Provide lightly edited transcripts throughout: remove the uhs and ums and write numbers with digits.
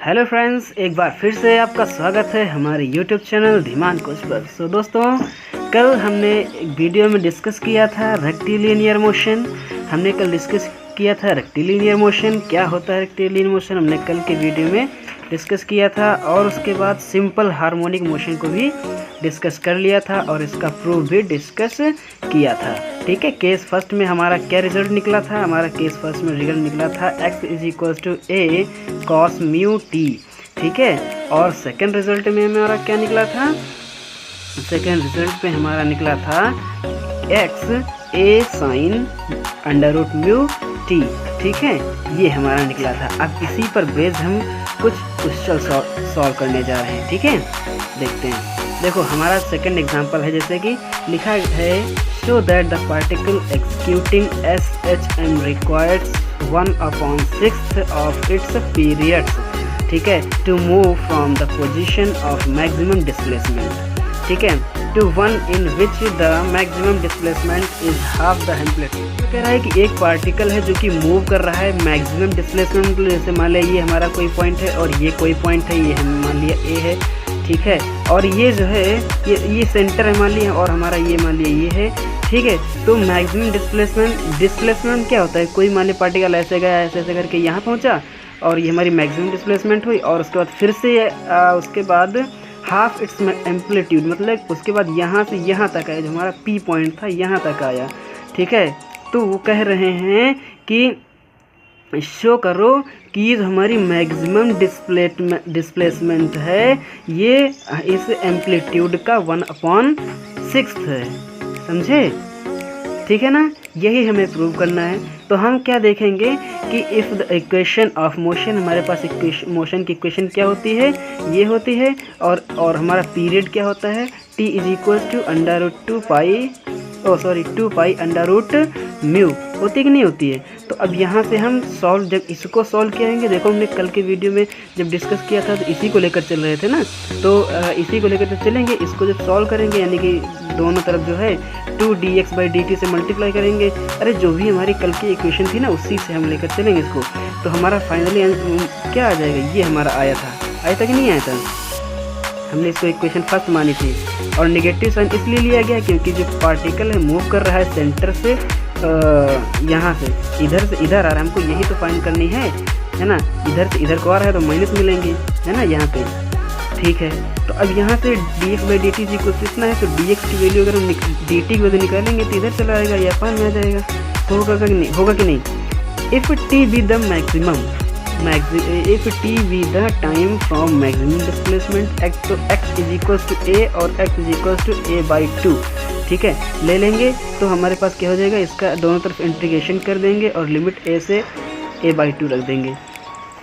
Hello friends, एक बार फिर से आपका स्वागत है हमारे यूट्यूब चैनल धीमान कोच पर। सो दोस्तों, कल हमने एक वीडियो में डिस्कस किया था रेक्टिलिनियर मोशन। हमने कल डिस्कस किया था रेक्टिलिनियर मोशन क्या होता है। रेक्टिलिनियर मोशन हमने कल के वीडियो में डिस्कस किया था और उसके बाद सिंपल हार्मोनिक मोशन को भी डिस्कस कर लिया था और इसका प्रूफ भी डिस्कस किया था। ठीक है, केस फर्स्ट में हमारा क्या रिजल्ट निकला था। हमारा केस फर्स्ट में रिजल्ट निकला था x = a cos mu t। ठीक है, और सेकंड रिजल्ट में हमारा क्या निकला था। सेकंड रिजल्ट पे हमारा निकला था x a sin √mu t। ठीक है, ये हमारा निकला था। अब इसी पर बेस हम कुछ क्वेश्चन सॉल्व करने जा रहे हैं। ठीक है, देखते हैं। देखो, हमारा सेकंड एग्जांपल है, जैसे कि लिखा है show that the particle executing SHM requires 1/6 of its periods. ठीक है, to move from the position of maximum displacement. ठीक है, to one in which the maximum displacement is half the amplitude. तो कह रहा है कि एक पार्टिकल है जो कि मूव कर रहा है मैक्सिमम डिस्प्लेसमेंट। जैसे मान लिया ये हमारा कोई पॉइंट है और ये कोई पॉइंट है, ये हम मान लिया ए है। ठीक है, और ये जो है ये सेंटर है मान लिया, और हमारा ये मान लिया ये है। ठीक है, तो मैक्सिमम डिस्प्लेसमेंट क्या होता है। कोई मान लिया पार्टिकल ऐसे गया, ऐसे ऐसे करके यहाँ पहुँचा और ये हमारी मैक्सिमम डिस्प्लेसमेंट हुई, और उसके बाद फिर से उसके बाद हाफ इट्स एम्पलीट्यूड, मतलब उसके बाद यहाँ से यहाँ तक आया, जो हमारा पी पॉइंट था यहाँ तक आया। ठीक है, तो वो कह रहे हैं कि शो करो कि ये हमारी मैक्सिमम डिस्प्लेसमेंट है, ये इस एम्पलीट्यूड का 1/6 है। समझे? ठीक है ना, यही हमें प्रूव करना है। तो हम क्या देखेंगे कि if the equation of motion, हमारे पास मोशन की इक्वेशन क्या होती है, ये होती है, और हमारा पीरियड क्या होता है, t = 2 पाई √mu होती कि नहीं होती है। तो अब यहाँ से हम जब इसको सॉल्व किएंगे, देखो हमने कल के वीडियो में जब डिस्कस किया था तो इसी को लेकर चल रहे थे ना, तो इसी को लेकर चलेंगे। इसको जब सॉल्व करेंगे, यानी कि दोनों तरफ जो है 2dx/dt से मल्टीप्लाई करेंगे। अरे जो भी हमारी कल की इक्वेशन थी ना, उसी से हम लेकर चलेंगे इसको। तो हमारा फाइनली क्या आ जाएगा, ये हमारा आया था कि नहीं आया था। हमने इसको इक्वेशन फर्स्ट मानी थी, और नेगेटिव साइन इसलिए लिया गया क्योंकि जो पार्टिकल है मूव कर रहा है सेंटर से यहाँ से इधर आ रहा है। हमको यही तो फाइंड करनी है ना। इधर से इधर को आ रहा है तो माइनस मिलेंगे, है ना, यहाँ पे। ठीक है, तो अब यहाँ से dx/dt इतना है, तो dx की वैल्यू अगर हम dt की वैल्यू निकालेंगे तो इधर चला आएगा, या पान में आ जाएगा। होगा कि नहीं। If t be the maximum, if t be the time from maximum displacement x, तो x = a और x = a/2। ठीक है, ले लेंगे तो हमारे पास क्या हो जाएगा, इसका दोनों तरफ इंटीग्रेशन कर देंगे और लिमिट a से a/2 रख देंगे।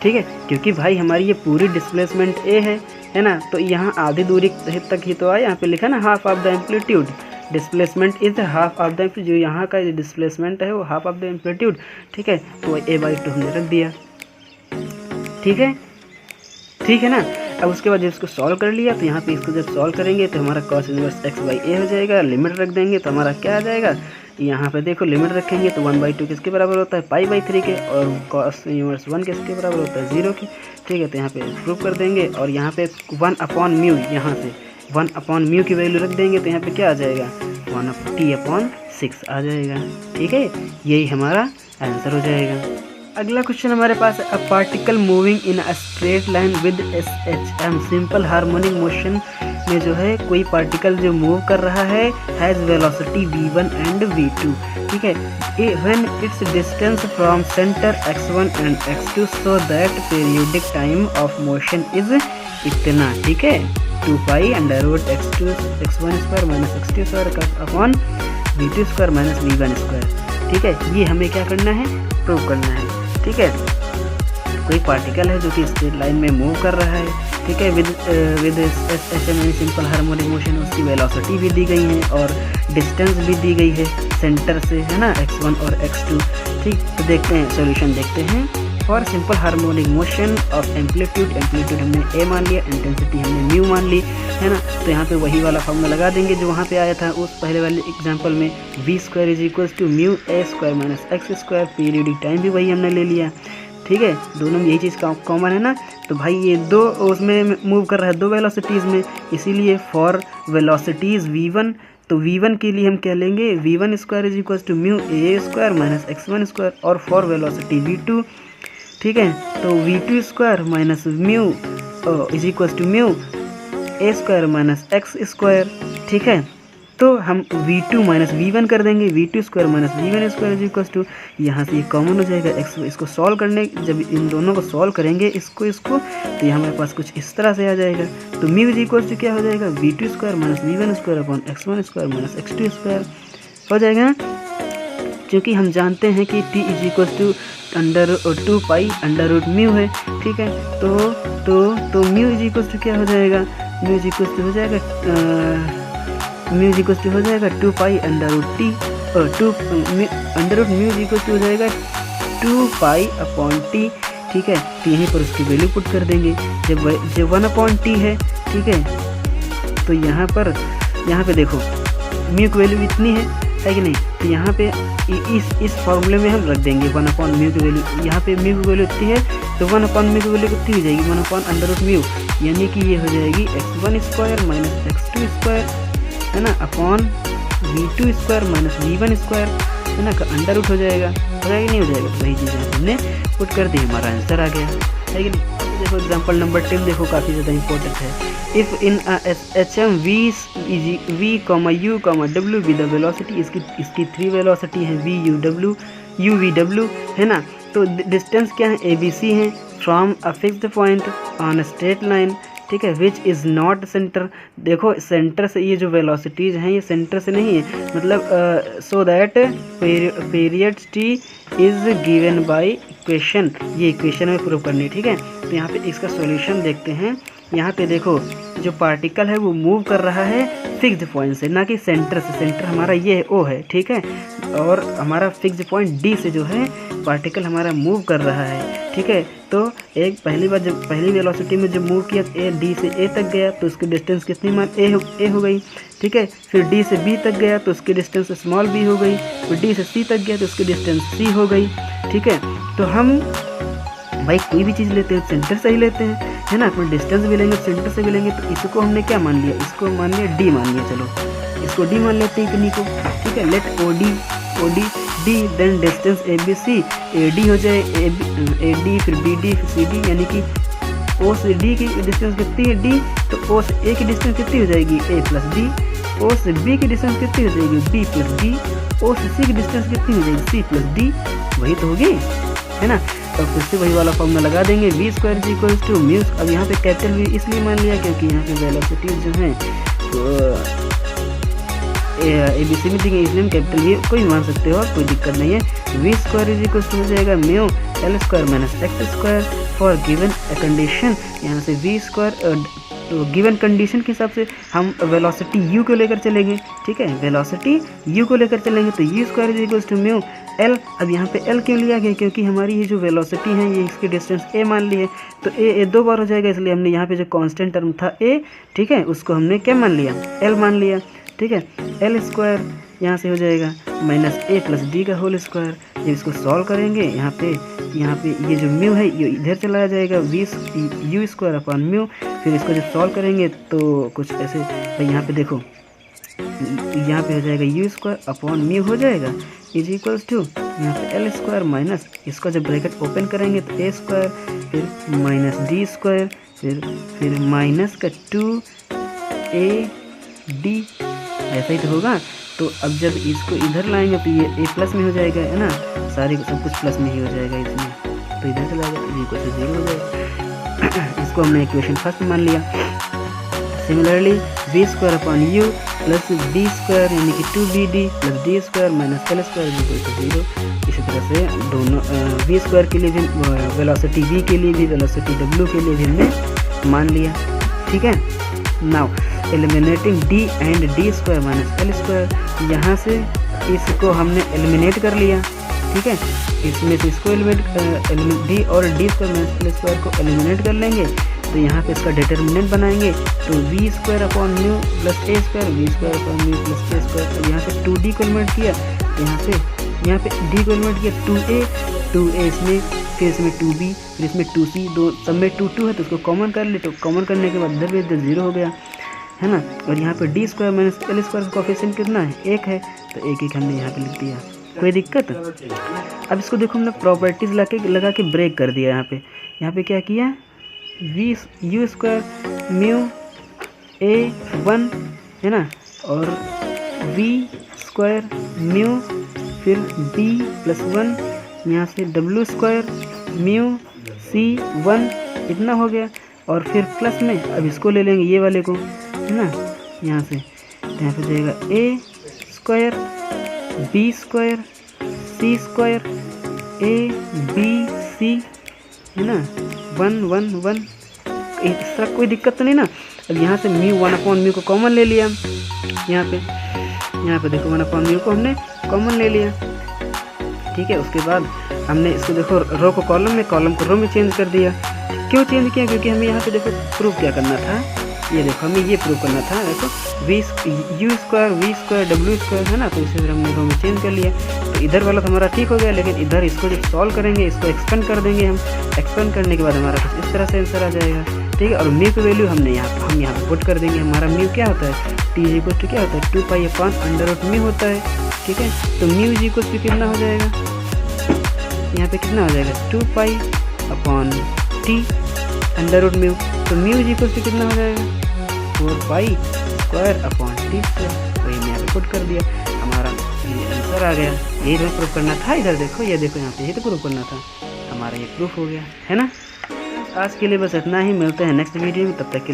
ठीक है, क्योंकि भाई हमारी ये पूरी डिस्प्लेसमेंट a है ना, तो यहाँ आधी दूरी तक ही तो आया। यहाँ पे लिखा ना half of the amplitude, displacement is half of the amplitude. जो यहाँ का डिस्प्लेसमेंट है वो हाफ ऑफ द एम्पलीट्यूड। ठीक है, तो a/2 हमने रख दिया। ठीक है ना। अब उसके बाद जब इसको सॉल्व कर लिया, तो यहाँ पे इसको जब सॉल्व करेंगे तो हमारा cos इनवर्स x/a हो जाएगा। लिमिट रख देंगे तो हमारा क्या आ जाएगा, यहाँ पे देखो लिमिट रखेंगे तो 1/2 किसके बराबर होता है, π/3 के, और cos इनवर्स 1 किसके बराबर होता है, 0 के। ठीक है, तो यहाँ पे प्रूव कर देंगे, और यहाँ पे 1/mu, यहाँ से 1/mu की वैल्यू रख देंगे तो यहाँ पे क्या आ जाएगा, 1/t/6 आ जाएगा। ठीक है, यही हमारा आंसर हो जाएगा। अगला क्वेश्चन हमारे पास है, a particle moving in a straight line with SHM। Simple harmonic motion में जो है कोई पार्टिकल जो मूव कर रहा है has velocity v1 and v2। ठीक है, when it's distance from centre x1 and x2 so that periodic time of motion is इतना। ठीक है, 2 पाई √x1² - x2² v2² - v1²। ठीक है, ये हमें क्या करना है, प्रूव करना है। ठीक है, कोई पार्टिकल है जो कि स्ट्रेट लाइन में मूव कर रहा है। ठीक है, with SHM simple harmonic motion, उसकी वेलोसिटी भी दी गई है और डिस्टेंस भी दी गई है सेंटर से, है ना, x1 और x2। ठीक, तो देखते हैं सॉल्यूशन देखते हैं। For simple harmonic motion of amplitude हमने a मान लिया, इंटेंसिटी हमने म्यू मान ली, है ना। तो यहाँ पे वही वाला फॉर्मूला लगा देंगे जो वहाँ पे आया था उस पहले वाले एग्जांपल में, v² = μa² - x²। Periodic time भी वही हमने ले लिया। ठीक है, दोनों में यही चीज़ कॉमन है ना। तो भाई ये दो उसमें मूव कर रहा है, दो वेलोसिटीज़ में, इसीलिए फॉर वेलोसिटीज़ v1, तो v1 के लिए हम क्या लेंगे, v1 square is equal to mu a square minus x1 square, और फॉर वेलोसिटी v2, ठीक है, तो v2 square minus mu is equal to mu a square minus x square, ठीक है। तो हम v2 माइनस v1 कर देंगे, v2 square minus v1 square is equal to, यहाँ से ये कॉमन हो जाएगा x, इसको सॉल्व करने, जब इन दोनों को सॉल्व करेंगे इसको तो यहाँ हमारे पास कुछ इस तरह से आ जाएगा। तो म्यू इज इक्वल टू क्या हो जाएगा, v2 square minus v1 square upon x1 square minus x2 square हो जाएगा ना, क्योंकि हम जानते हैं कि t is equal to under 2 pi under root mu है, ठीक है। तो म्यू इज इक्वल टू क्या हो जाएगा, म्यू इज इक्वल टू हो जाएगा म्यू इज इक्वल टू हो जाएगा 2 pi under root T, under root mu is equal to हो जाएगा 2 पाई अपॉन टी, ठीक है। तो यहीं पर उसकी वैल्यू पुट कर देंगे, जब 1 अपॉन टी है, ठीक है। तो यहाँ पे देखो म्यू की वैल्यू इतनी है कि नहीं, तो यहाँ पे इस फॉर्मूले में हम रख देंगे 1 अपॉन म्यू की वैल्यू, यहाँ पे म्यू की वैल्यू इतनी है, तो 1 अपॉन म्यू की वैल्यू कितनी हो जाएगी, 1 अपॉन अंडर रूट म्यू, यानी कि ये हो जाएगी x1 square minus x2 square, है ना, upon v2 square minus v1 square, है ना, का अंडर रूट हो जाएगा नहीं हो जाएगा। तो वही चीज़ हमने पुट कर दी, हमारा आंसर आ गया, है कि नहीं। देखो एग्जांपल नंबर 10 देखो, काफ़ी ज़्यादा इंपॉर्टेंट है। If in HM v, u, w with the velocity, इसकी 3 वेलोसिटी है v u v w, है ना। तो डिस्टेंस क्या है, ABC है, from a fixed point on a straight line, ठीक है, विच इज़ नॉट सेंटर। देखो सेंटर से ये जो वेलोसिटीज़ हैं ये सेंटर से नहीं है, मतलब so that period t is given by equation, ये इक्वेशन में प्रूव करनी है, ठीक है। तो यहाँ पे इसका सॉल्यूशन देखते हैं। यहाँ पे देखो जो पार्टिकल है वो मूव कर रहा है फिक्स्ड पॉइंट से, ना कि सेंटर से। सेंटर हमारा ये है O है, ठीक है, और हमारा फिक्स्ड पॉइंट D से जो है पार्टिकल हमारा मूव कर रहा है, ठीक है। तो एक पहली बार जब पहली वेलोसिटी में जब मूव किया D से A तक गया तो उसकी डिस्टेंस कितनी मान A हो गई, ठीक है। फिर D से B तक गया तो उसकी डिस्टेंस स्मॉल b हो गई, फिर D से C तक गया तो उसकी डिस्टेंस C हो गई, ठीक है। तो हम भाई कोई भी चीज़ लेते हैं सेंटर से ही लेते हैं, है ना, फिर डिस्टेंस भी लेंगे सेंटर से भी लेंगे। तो इसको हमने क्या मान लिया, इसको मान लिया D मान लिया, चलो इसको D मान लेते हैं इतनी को, ठीक है। Let OD D, then distance ABC AD हो जाए, AD फिर BD फिर CD, यानी कि O से D की डिस्टेंस कितनी है D, तो O से A की डिस्टेंस कितनी हो जाएगी A प्लस D, O से B की डिस्टेंस कितनी हो जाएगी B प्लस D, O से C की डिस्टेंस कितनी हो जाएगी C प्लस D, वही तो होगी, है ना। तो फिर से वही वाला फॉर्मूला लगा देंगे, v square is equal to mu. अब यहाँ पे कैपिटल V इसलिए मान लिया क्योंकि यहाँ पे वेलोसिटीज जो हैं तो ABC में देंगे, इसलिए हम कैपिटल V कोई मान सकते हो, कोई दिक्कत नहीं है। v square is equal to हो जाएगा mu L square minus x square for given a condition. यहाँ से v स्क्वायर तो गिवन कंडीशन के हिसाब से हम वेलोसिटी u को लेकर चलेंगे, ठीक है, वेलोसिटी u को लेकर चलेंगे। तो u square is equal to mu L। अब यहाँ पे L क्यों लिया गया, क्योंकि हमारी ये जो वेलोसिटी है ये इसकी डिस्टेंस a मान ली है, तो a 2 बार हो जाएगा, इसलिए हमने यहाँ पे जो कांस्टेंट टर्म था a, ठीक है, उसको हमने क्या मान लिया, L मान लिया, ठीक है। L स्क्वायर यहाँ से हो जाएगा माइनस a प्लस डी का होल स्क्वायर। जब इसको सॉल्व करेंगे यहाँ पे ये जो म्यू है ये इधर चला जाएगा, u स्क्वायर अपॉन म्यू। फिर इसको जब सॉल्व करेंगे तो कुछ ऐसे, यहाँ पे देखो यहाँ पे हो जाएगा u स्क्वायर अपॉन म्यू हो जाएगा इज इक्वल्स टू यहाँ पे L स्क्वायर माइनस, इसको जब ब्रैकेट ओपन करेंगे तो a स्क्वायर फिर माइनस डी स्क्वायर फिर माइनस का 2AD, ऐसा ही तो होगा। तो अब जब इसको इधर लाएंगे तो ये a प्लस में हो जाएगा, है ना, सारे सब कुछ प्लस में ही हो जाएगा इसमें, तो इधर चला जाएगा इज इक्वल टू 0 हो जाएगा। इसको हमने इक्वेशन फर्स्ट मान लिया। Similarly v square upon u plus d square यानी कि 2BD plus d square minus L square is equal to 0। इसी तरह से दोनों v स्क्वायर के लिए भी वेलोसिटी v के लिए भी वेलोसिटी w के लिए भी हमने मान लिया, ठीक है। Now eliminating d and d square minus L square, यहाँ से इसको हमने एलिमिनेट कर लिया, ठीक है। इसमें से इसको d और d square minus L square को एलिमिनेट कर लेंगे, तो यहाँ पे इसका डिटर्मिनेंट बनाएंगे। तो v square upon mu plus a square, v square upon mu plus a square. तो यहाँ से 2d को एलिमिनेट किया, तो यहाँ पे d को एलिमिनेट किया 2a इसमें फिर इसमें 2b, फिर इसमें 2c, दो सब में 2 2 है तो उसको कॉमन कर ले, तो कॉमन करने के बाद इधर भी 0 हो गया, है ना। और यहाँ पे D square minus L square का कोफिशिएंट कितना है, 1 है, तो 1 1 हमने यहाँ पे लिख दिया, कोई दिक्कत। अब इसको देखो हमने प्रॉपर्टीज़ लगा के ब्रेक कर दिया। यहाँ पे क्या किया, we you square mu A 1, है ना, और वी स्क्वायर म्यू फिर बी प्लस 1, यहाँ से डब्ल्यू स्क्वायर म्यू सी 1, इतना हो गया। और फिर प्लस में अब इसको ले लेंगे ये वाले को, है ना, यहाँ से, तो यहाँ पे जाएगा A square B square C square A B C, है ना, 1 1 1, इस तरह कोई दिक्कत तो नहीं ना। अब यहाँ से म्यू 1/म्यू को कॉमन ले लिया, यहाँ पे देखो 1/म्यू को हमने कॉमन ले लिया, ठीक है। उसके बाद हमने इसको देखो रो को कॉलम में, कॉलम को रो में चेंज कर दिया। क्यों चेंज किया, क्योंकि हमें यहाँ पे देखो प्रूफ क्या करना था, ये देखो हमें ये प्रूफ करना था, देखो U square V square W square, है ना, तो इसे हमने रो में चेंज कर लिया। तो इधर वाला तो हमारा ठीक हो गया, लेकिन इधर इसको जब सॉल्व करेंगे, इसको एक्सपेंड कर देंगे हम, एक्सपेंड करने के बाद हमारा कुछ इस तरह से आंसर आ जाएगा, ठीक है। और म्यू की वैल्यू हम यहाँ पे पुट कर देंगे। हमारा म्यू क्या होता है, टी इज इक्वल टू क्या होता है, 2π/√μ होता है, ठीक है। तो म्यू इज इक्वल टू कितना हो जाएगा, यहाँ पे कितना हो जाएगा, 2π/t√μ, तो म्यू इज इक्वल टू कितना हो जाएगा, 4π²/t², वही मैं यहाँ पे पुट कर दिया, हमारा ये आंसर आ गया। यही तो प्रूफ करना था, इधर देखो, ये देखो यहाँ पे, यही तो प्रूफ करना था, हमारा ये प्रूफ हो गया, है ना। आज के लिए बस इतना ही, मिलते हैं नेक्स्ट वीडियो में, तब तक के